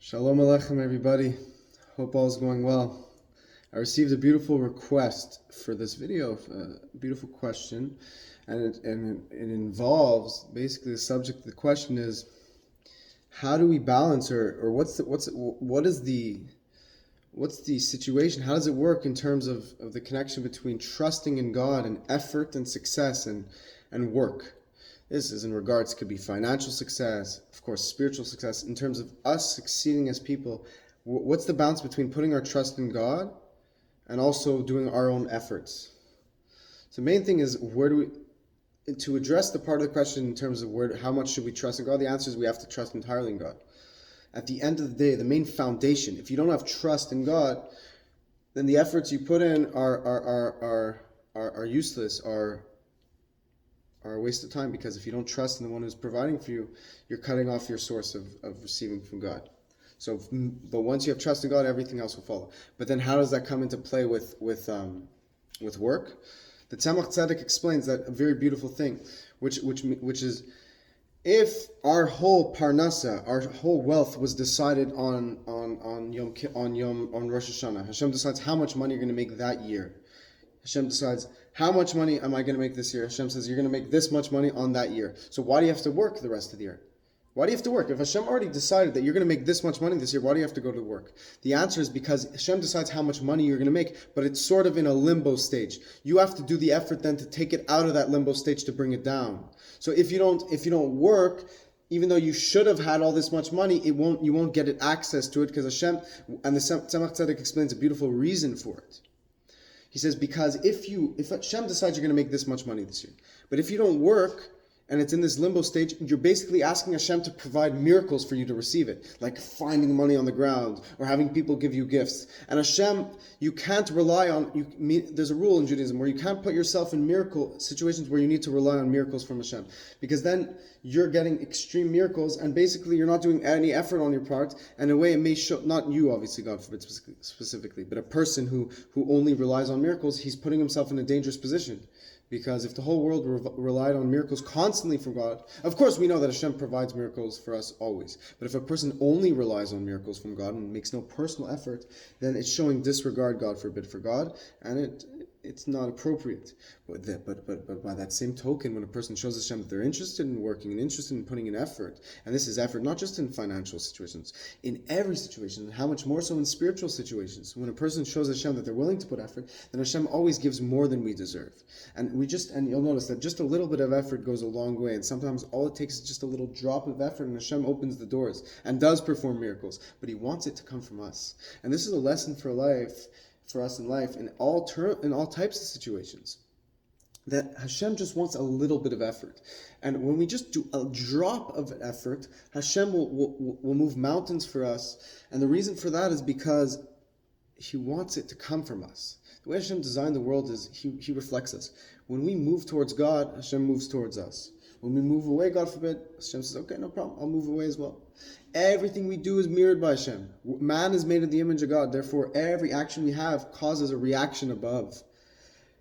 Shalom Aleichem, everybody. Hope all is going well. I received a beautiful request for this video, a beautiful question, and it involves basically the subject of the question is, how do we balance, or what is the situation? How does it work in terms of the connection between trusting in God and effort and success and work? This is in regards, could be financial success, of course, spiritual success. In terms of us succeeding as people, what's the balance between putting our trust in God and also doing our own efforts? So the main thing is, to address the part of the question in terms of how much should we trust in God, the answer is we have to trust entirely in God. At the end of the day, the main foundation, if you don't have trust in God, then the efforts you put in are useless, are a waste of time, because if you don't trust in the one who's providing for you, you're cutting off your source of receiving from God. So, but once you have trust in God, everything else will follow. But then how does that come into play with work? The Tzemach Tzedek explains that a very beautiful thing, which is, if our whole parnasa, our whole wealth was decided on Rosh Hashanah, Hashem decides how much money you're going to make that year. Hashem decides, how much money am I going to make this year? Hashem says, you're going to make this much money on that year. So why do you have to work the rest of the year? Why do you have to work? If Hashem already decided that you're going to make this much money this year, why do you have to go to work? The answer is because Hashem decides how much money you're going to make, but it's sort of in a limbo stage. You have to do the effort then to take it out of that limbo stage to bring it down. So if you don't work, even though you should have had all this much money, you won't get access to it, because Hashem, and the Tzemach Tzedek explains a beautiful reason for it. He says, because if Hashem decides you're going to make this much money this year, but if you don't work, and it's in this limbo stage, you're basically asking Hashem to provide miracles for you to receive it, like finding money on the ground or having people give you gifts. And Hashem, you can't rely on, there's a rule in Judaism where you can't put yourself in miracle situations where you need to rely on miracles from Hashem, because then you're getting extreme miracles, and basically you're not doing any effort on your part, and in a way it may show, not you obviously, God forbid specifically, but a person who only relies on miracles, he's putting himself in a dangerous position. Because if the whole world relied on miracles constantly from God, of course we know that Hashem provides miracles for us always. But if a person only relies on miracles from God and makes no personal effort, then it's showing disregard, God forbid, for God, and it's not appropriate. But by that same token, when a person shows Hashem that they're interested in working and interested in putting in effort, and this is effort not just in financial situations, in every situation, and how much more so in spiritual situations, when a person shows Hashem that they're willing to put effort, then Hashem always gives more than we deserve. And you'll notice that just a little bit of effort goes a long way, and sometimes all it takes is just a little drop of effort, and Hashem opens the doors and does perform miracles. But He wants it to come from us. And this is a lesson for us in life, in all types of situations, that Hashem just wants a little bit of effort. And when we just do a drop of effort, Hashem will move mountains for us. And the reason for that is because He wants it to come from us. The way Hashem designed the world is He reflects us. When we move towards God, Hashem moves towards us. When we move away, God forbid, Hashem says, okay, no problem, I'll move away as well. Everything we do is mirrored by Hashem. Man is made in the image of God. Therefore, every action we have causes a reaction above.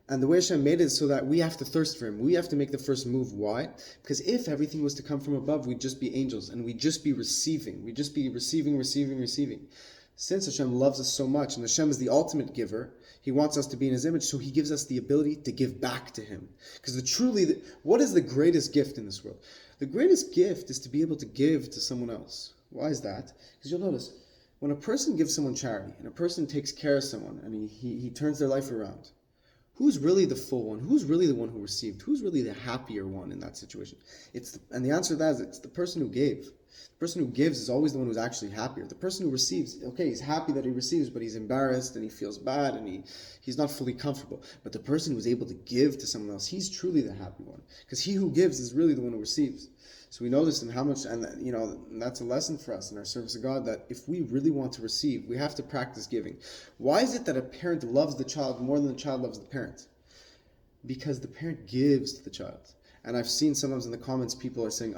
And the way Hashem made it is so that we have to thirst for Him. We have to make the first move. Why? Because if everything was to come from above, we'd just be angels, and we'd just be receiving. We'd just be receiving. Since Hashem loves us so much, and Hashem is the ultimate giver, He wants us to be in His image, so He gives us the ability to give back to Him. Because what is the greatest gift in this world? The greatest gift is to be able to give to someone else. Why is that? Because you'll notice, when a person gives someone charity, and a person takes care of someone, and he turns their life around, who's really the full one? Who's really the one who received? Who's really the happier one in that situation? And the answer to that is it's the person who gave. The person who gives is always the one who's actually happier. The person who receives, okay, he's happy that he receives, but he's embarrassed and he feels bad and he's not fully comfortable. But the person who's able to give to someone else, he's truly the happy one. Because he who gives is really the one who receives. So we know this in how much, and that's a lesson for us in our service of God, that if we really want to receive, we have to practice giving. Why is it that a parent loves the child more than the child loves the parent? Because the parent gives to the child. And I've seen sometimes in the comments people are saying,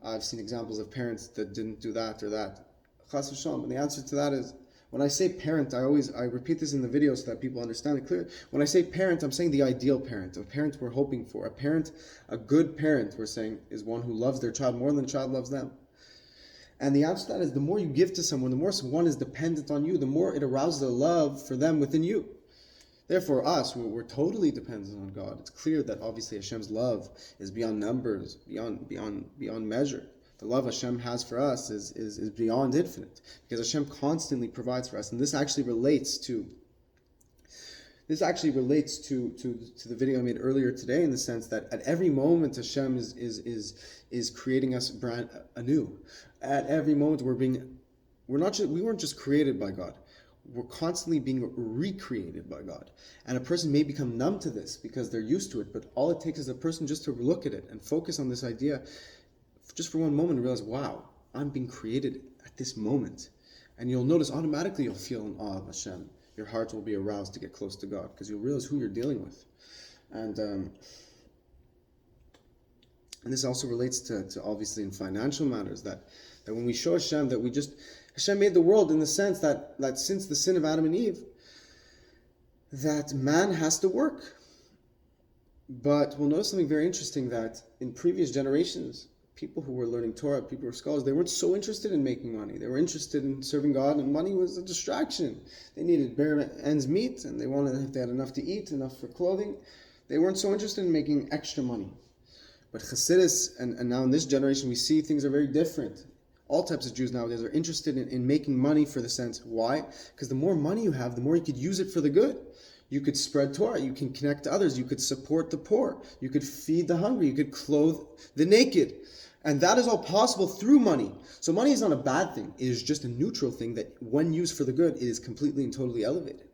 I've seen examples of parents that didn't do that or that. Chas v'shalom. And the answer to that is, when I say parent, I repeat this in the video so that people understand it clearly. When I say parent, I'm saying the ideal parent, a parent we're hoping for. A good parent, we're saying, is one who loves their child more than the child loves them. And the answer to that is the more you give to someone, the more one is dependent on you, the more it arouses a love for them within you. Therefore, us, we're totally dependent on God. It's clear that obviously Hashem's love is beyond numbers, beyond measure. The love Hashem has for us is beyond infinite, because Hashem constantly provides for us. And this actually relates to the video I made earlier today, in the sense that at every moment Hashem is creating us brand anew. At every moment we weren't just created by God. We're constantly being recreated by God. And a person may become numb to this because they're used to it, but all it takes is a person just to look at it and focus on this idea just for one moment and realize, wow, I'm being created at this moment. And you'll notice automatically you'll feel in awe of Hashem. Your heart will be aroused to get close to God because you'll realize who you're dealing with. And this also relates to obviously in financial matters, that when we show Hashem that Hashem made the world in the sense that since the sin of Adam and Eve, that man has to work. But we'll notice something very interesting, that in previous generations, people who were learning Torah, people who were scholars, they weren't so interested in making money. They were interested in serving God, and money was a distraction. They needed bare ends meet, and if they had enough to eat, enough for clothing. They weren't so interested in making extra money. But Chassidus, and now in this generation, we see things are very different. All types of Jews nowadays are interested in making money for the sense. Why? Because the more money you have, the more you could use it for the good. You could spread Torah. You can connect to others. You could support the poor. You could feed the hungry. You could clothe the naked. And that is all possible through money. So money is not a bad thing. It is just a neutral thing that when used for the good, it is completely and totally elevated.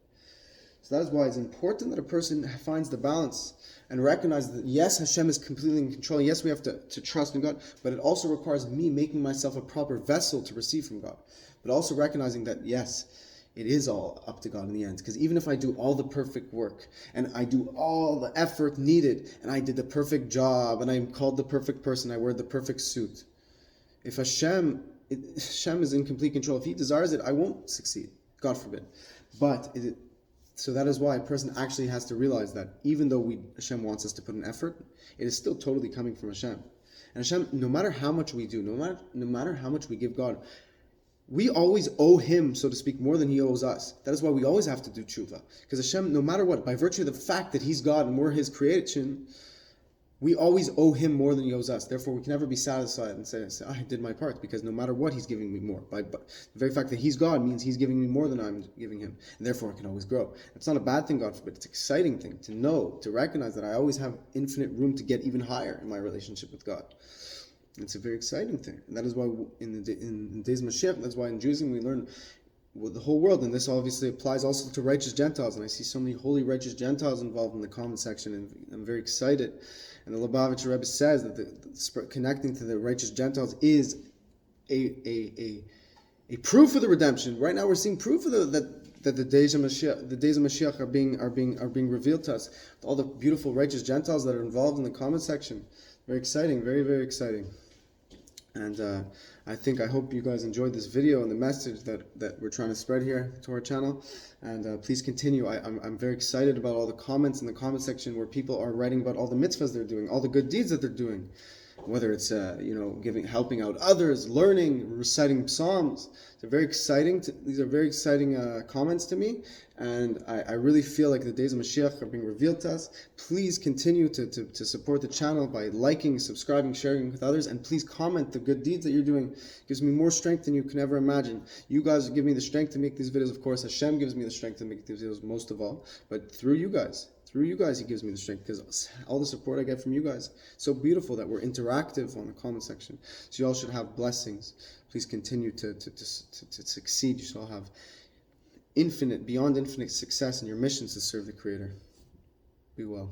So that is why it's important that a person finds the balance and recognize that yes, Hashem is completely in control. Yes, we have to trust in God, but it also requires me making myself a proper vessel to receive from God. But also recognizing that yes, it is all up to God in the end. Because even if I do all the perfect work, and I do all the effort needed, and I did the perfect job, and I'm called the perfect person, I wear the perfect suit, if Hashem is in complete control, if He desires it, I won't succeed. God forbid. So that is why a person actually has to realize that even though Hashem wants us to put an effort, it is still totally coming from Hashem. And Hashem, no matter how much we do, no matter how much we give God, we always owe Him, so to speak, more than He owes us. That is why we always have to do tshuva. Because Hashem, no matter what, by virtue of the fact that He's God and we're His creation, we always owe Him more than He owes us. Therefore, we can never be satisfied and say, I did my part, because no matter what, He's giving me more. But the very fact that He's God means He's giving me more than I'm giving Him. And therefore, I can always grow. It's not a bad thing, God forbid. It's an exciting thing to know, to recognize that I always have infinite room to get even higher in my relationship with God. It's a very exciting thing. And that is why in the days of Mashiach, that's why in Judaism we learn the whole world, and this obviously applies also to righteous Gentiles. And I see so many holy righteous Gentiles involved in the comment section, and I'm very excited. And the Lubavitcher Rebbe says that connecting to the righteous Gentiles is a proof of the redemption. Right now, we're seeing proof of that the days of Mashiach are being revealed to us. With all the beautiful righteous Gentiles that are involved in the comment section, very exciting, very very exciting. And I hope you guys enjoyed this video and the message that we're trying to spread here to our channel. And please continue. I'm very excited about all the comments in the comment section where people are writing about all the mitzvahs they're doing, all the good deeds that they're doing. Whether it's helping out others, learning, reciting psalms. They're very exciting. These are very exciting comments to me, and I really feel like the days of Mashiach are being revealed to us. Please continue to support the channel by liking, subscribing, sharing with others, and please comment the good deeds that you're doing. It gives me more strength than you can ever imagine. You guys give me the strength to make these videos. Of course, Hashem gives me the strength to make these videos most of all, but through you guys. Through you guys, He gives me the strength, because all the support I get from you guys, it's so beautiful that we're interactive on the comment section. So you all should have blessings. Please continue to succeed. You should all have beyond infinite success in your missions to serve the Creator. Be well.